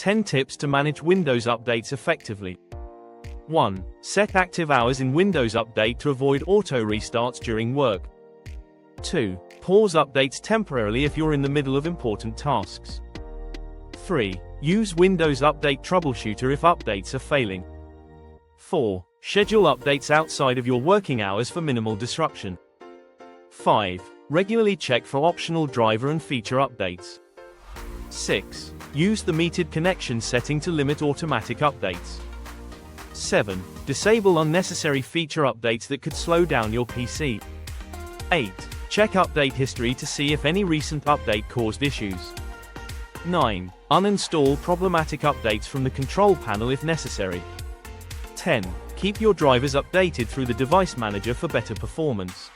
10 tips to manage Windows updates effectively. 1. Set active hours in Windows Update to avoid auto restarts during work. 2. Pause updates temporarily if you're in the middle of important tasks. 3. Use Windows Update Troubleshooter if updates are failing. 4. Schedule updates outside of your working hours for minimal disruption. 5. Regularly check for optional driver and feature updates. 6. Use the metered connection setting to limit automatic updates. 7. Disable unnecessary feature updates that could slow down your PC. 8. Check update history to see if any recent update caused issues. 9. Uninstall problematic updates from the control panel if necessary. 10. Keep your drivers updated through the device manager for better performance.